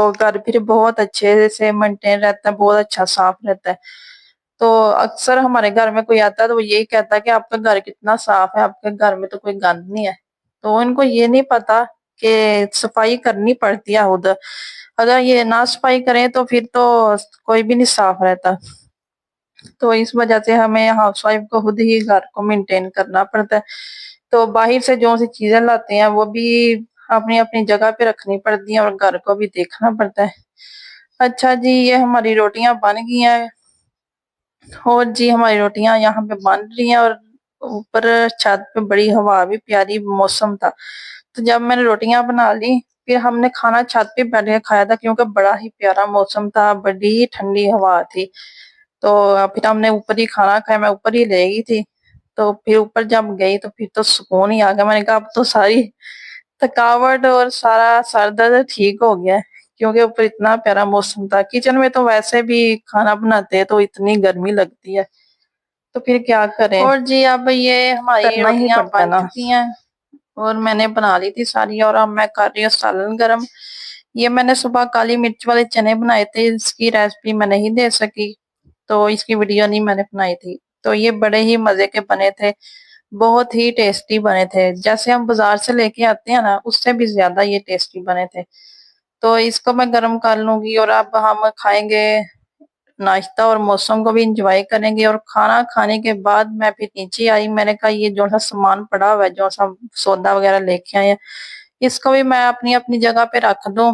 تو گھر پھر بہت اچھے سے مینٹین رہتا ہے، بہت اچھا صاف رہتا ہے۔ تو اکثر ہمارے گھر میں کوئی آتا ہے تو وہ یہی کہتا ہے کہ آپ کا گھر کتنا صاف ہے، آپ کے گھر میں تو کوئی گند نہیں ہے۔ تو ان کو یہ نہیں پتا کہ صفائی کرنی پڑتی ہے خود، اگر یہ نہ صفائی کریں تو پھر تو کوئی بھی نہیں صاف رہتا۔ تو اس وجہ سے ہمیں ہاؤس وائف کو خود ہی گھر کو مینٹین کرنا پڑتا ہے۔ تو باہر سے جو سی چیزیں لاتے ہیں وہ بھی اپنی اپنی جگہ پہ رکھنی پڑتی ہیں اور گھر کو بھی دیکھنا پڑتا ہے۔ اچھا جی، یہ ہماری روٹیاں بن گئی ہیں، اور جی ہماری روٹیاں یہاں پہ بن رہی ہیں، اور اوپر چھت پہ بڑی ہوا بھی پیاری موسم تھا۔ تو جب میں نے روٹیاں بنا لی پھر ہم نے کھانا چھت پہ بیٹھ کے کھایا تھا، کیونکہ بڑا ہی پیارا موسم تھا، بڑی ٹھنڈی ہوا تھی۔ تو پھر ہم نے اوپر ہی کھانا کھایا، میں اوپر ہی لے گئی تھی۔ تو پھر اوپر جب گئی تو پھر تو سکون ہی آ گیا، میں نے کہا اب تو ساری تھکاوٹ اور سارا سر درد ٹھیک ہو گیا ہے، کیونکہ اوپر اتنا پیارا موسم تھا۔ کچن میں تو ویسے بھی کھانا بناتے ہیں تو اتنی گرمی لگتی ہے، تو پھر کیا کریں۔ اور جی اب یہ ہماری روٹیاں بن چکی ہیں اور میں نے بنا لی تھی ساری، اور اب میں کر رہی ہوں سالن گرم۔ یہ میں نے صبح کالی مرچ والے چنے بنائے تھے، اس کی ریسپی میں نہیں دے سکی تو اس کی ویڈیو نہیں میں نے بنائی تھی۔ تو یہ بڑے ہی مزے کے بنے تھے، بہت ہی ٹیسٹی بنے تھے، جیسے ہم بازار سے لے کے آتے ہیں نا اس سے بھی زیادہ یہ ٹیسٹی بنے تھے۔ تو اس کو میں گرم کر لوں گی اور اب ہم کھائیں گے ناشتہ اور موسم کو بھی انجوائے کریں گے۔ اور کھانا کھانے کے بعد میں پھر نیچے آئی، میں نے کہا یہ جو سا سامان پڑا ہوا ہے، جو سا سودا وغیرہ لے کے آئے ہیں، اس کو بھی میں اپنی اپنی جگہ پہ رکھ دوں،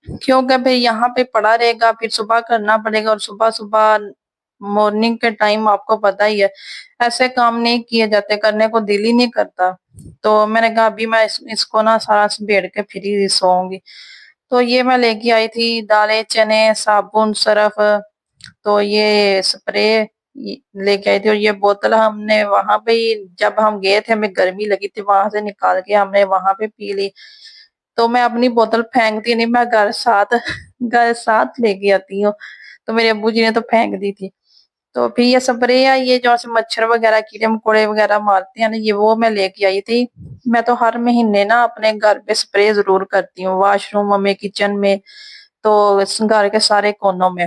کیونکہ پھر یہاں پہ پڑا رہے گا، پھر صبح کرنا پڑے گا، اور صبح صبح مارننگ کے ٹائم آپ کو پتہ ہی ہے ایسے کام نہیں کیے جاتے، کرنے کو دل ہی نہیں کرتا۔ تو میں نے کہا ابھی میں اس کو نا سارا بیڑ کے پھر ہی سوؤں گی۔ تو یہ میں لے کے آئی تھی دالیں، چنے، صابن، سرف، تو یہ سپرے لے کے آئی تھی، اور یہ بوتل ہم نے وہاں پہ ہی جب ہم گئے تھے ہمیں گرمی لگی تھی وہاں سے نکال کے ہم نے وہاں پہ پی لی۔ تو میں اپنی بوتل پھینکتی نہیں، میں گھر ساتھ لے کے آتی ہوں، تو میرے ابو جی نے تو پھینک دی تھی۔ تو پھر یہ سپرے ہے، یہ جو سے مچھر وغیرہ کیڑے مکوڑے وغیرہ مارتے ہیں نا، یہ وہ میں لے کے آئی تھی۔ میں تو ہر مہینے نا اپنے گھر پہ سپرے ضرور کرتی ہوں، واش روم میں، کچن میں، تو گھر کے سارے کونوں میں۔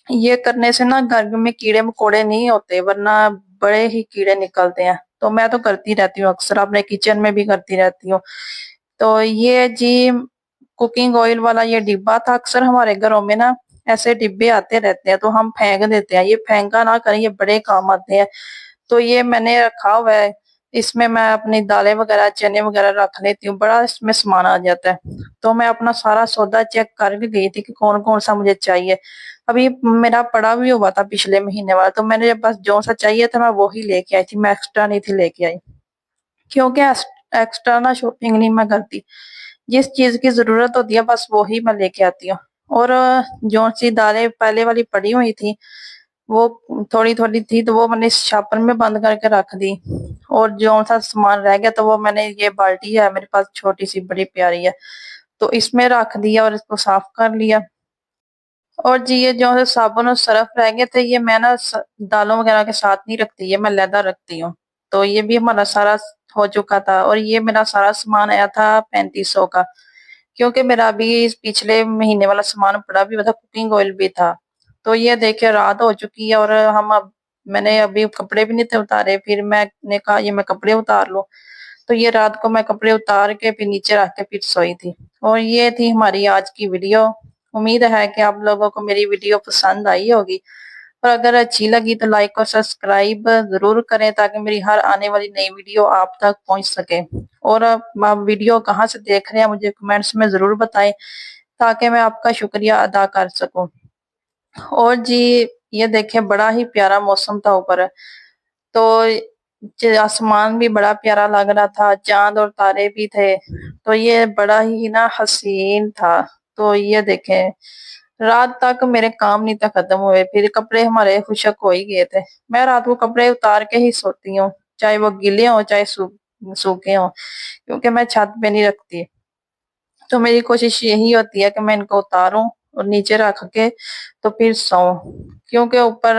یہ کرنے سے نا گھر میں کیڑے مکوڑے نہیں ہوتے، ورنہ بڑے ہی کیڑے نکلتے ہیں۔ تو میں تو کرتی رہتی ہوں، اکثر اپنے کچن میں بھی کرتی رہتی ہوں۔ تو یہ جی کوکنگ آئل والا یہ ڈبا تھا، اکثر ہمارے گھروں میں نا ایسے ڈبے آتے رہتے ہیں تو ہم پھینک دیتے ہیں، یہ پھینکا نہ کریں، یہ بڑے کام آتے ہیں۔ تو یہ میں نے رکھا ہوا ہے، اس میں میں اپنی دالیں وغیرہ، چنے وغیرہ رکھ لیتی ہوں، بڑا اس میں سامان آ جاتا ہے۔ تو میں اپنا سارا سودا چیک کر کے گئی تھی کہ کون کون سا مجھے چاہیے۔ ابھی میرا پڑا بھی ہوا تھا پچھلے مہینے والا، تو میں نے بس جو سا چاہیے تھا میں وہی لے کے آئی تھی، میں ایکسٹرا نہیں تھی لے کے آئی، کیونکہ ایکسٹرا نا شاپنگ نہیں میں کرتی، جس چیز کی ضرورت ہوتی ہے بس وہی میں لے کے آتی ہوں۔ اور جو سی دالیں پہلے والی پڑی ہوئی تھی وہ تھوڑی تھوڑی تھی تو وہ میں نے شاپر میں بند کر کے رکھ دی، اور جو سا سامان رہ گیا تو وہ میں نے، یہ بالٹی ہے میرے پاس چھوٹی سی بڑی پیاری ہے، تو اس میں رکھ دیا اور اس کو صاف کر لیا۔ اور جی یہ جو ہے صابن اور سرف رہ گئے تھے، یہ میں نا دالوں وغیرہ کے ساتھ نہیں رکھتی، یہ میں علیحدہ رکھتی ہوں۔ تو یہ بھی ہمارا سارا ہو چکا تھا، اور یہ میرا سارا سامان آیا تھا 3500 کا، کیونکہ میرا ابھی پچھلے مہینے والا سامان پڑا بھی ہوا تھا، کوکنگ آئل بھی تھا۔ تو یہ دیکھیں رات ہو چکی ہے، اور میں نے ابھی کپڑے بھی نہیں تھے اتارے، پھر میں نے کہا یہ میں کپڑے اتار لوں، تو یہ رات کو میں کپڑے اتار کے پھر نیچے رکھ کے پھر سوئی تھی۔ اور یہ تھی ہماری آج کی ویڈیو، امید ہے کہ آپ لوگوں کو میری ویڈیو پسند آئی ہوگی، اور اگر اچھی لگی تو لائک اور سبسکرائب ضرور کریں تاکہ میری ہر آنے والی نئی ویڈیو آپ تک پہنچ سکے۔ اور آپ ویڈیو کہاں سے دیکھ رہے ہیں مجھے کمنٹس میں ضرور بتائیں تاکہ میں آپ کا شکریہ ادا کر سکوں۔ اور جی یہ دیکھیں بڑا ہی پیارا موسم تھا اوپر، تو آسمان بھی بڑا پیارا لگ رہا تھا، چاند اور تارے بھی تھے، تو یہ بڑا ہی نا حسین تھا۔ تو یہ دیکھیں رات تک میرے کام نہیں تک ختم ہوئے، پھر کپڑے ہمارے خشک ہو ہی گئے تھے۔ میں رات کو کپڑے اتار کے ہی سوتی ہوں، چاہے وہ گیلے ہوں چاہے سوکھے ہوں، کیونکہ میں چھت پہ نہیں رکھتی۔ تو میری کوشش یہی ہوتی ہے کہ میں ان کو اتاروں اور نیچے رکھ کے تو پھر سوؤں، کیونکہ اوپر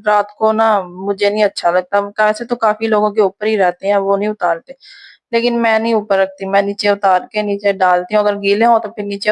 رات کو نا مجھے نہیں اچھا لگتا، ویسے تو کافی لوگوں کے اوپر ہی رہتے ہیں وہ نہیں اتارتے، لیکن میں نہیں اوپر رکھتی، میں نیچے اتار کے نیچے ڈالتی ہوں، اگر گیلے ہوں تو پھر نیچے